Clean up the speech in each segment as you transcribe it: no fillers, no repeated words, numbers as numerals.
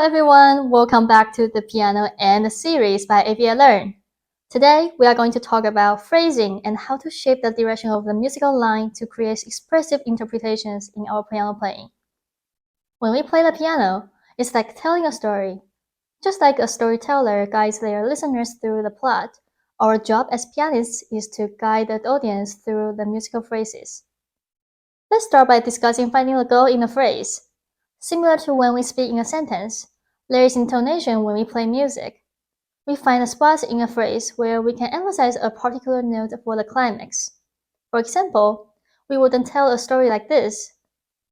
everyone, welcome back to the Piano and the series by API Learn. Today, we are going to talk about phrasing and how to shape the direction of the musical line to create expressive interpretations in our piano playing. When we play the piano, it's like telling a story. Just like a storyteller guides their listeners through the plot, our job as pianists is to guide the audience through the musical phrases. Let's start by discussing finding the goal in a phrase. Similar to when we speak in a sentence, there is intonation when we play music. We find a spot in a phrase where we can emphasize a particular note for the climax. For example, we wouldn't tell a story like this.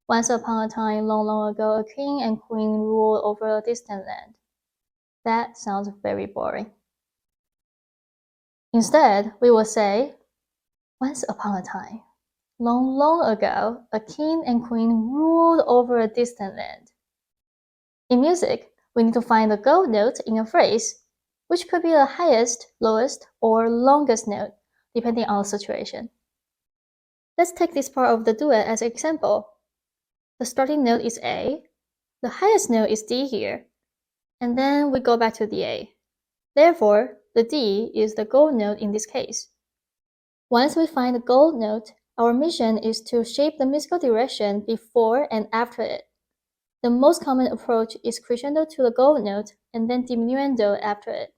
Once upon a time, long, long ago, a king and queen ruled over a distant land. That sounds very boring. Instead, we will say, once upon a time, long, long ago, a king and queen ruled over a distant land. In music, we need to find the go note in a phrase, which could be the highest, lowest, or longest note, depending on the situation. Let's take this part of the duet as an example. The starting note is A, the highest note is D here, and then we go back to the A. Therefore, the D is the go note in this case. Once we find the go note, our mission is to shape the musical direction before and after it. The most common approach is crescendo to the go note and then diminuendo after it.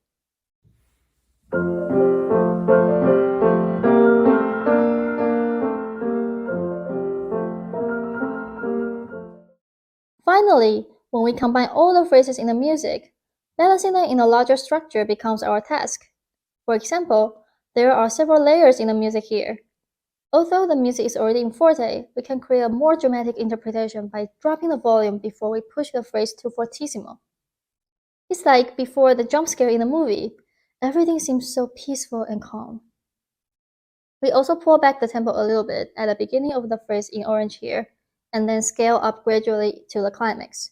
Finally, when we combine all the phrases in the music, balancing them in a larger structure becomes our task. For example, there are several layers in the music here. Although the music is already in forte, we can create a more dramatic interpretation by dropping the volume before we push the phrase to fortissimo. It's like before the jump scare in the movie, everything seems so peaceful and calm. We also pull back the tempo a little bit at the beginning of the phrase in orange here, and then scale up gradually to the climax.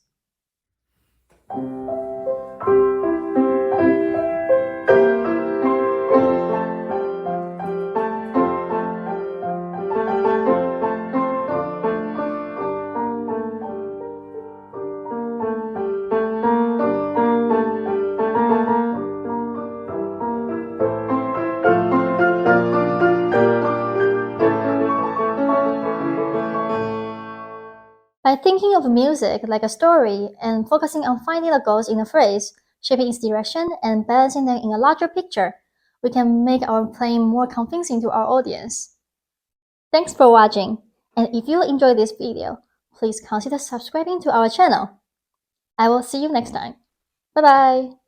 By thinking of music like a story and focusing on finding the goals in a phrase, shaping its direction, and balancing them in a larger picture, we can make our playing more convincing to our audience. Thanks for watching, and if you enjoyed this video, please consider subscribing to our channel. I will see you next time. Bye bye!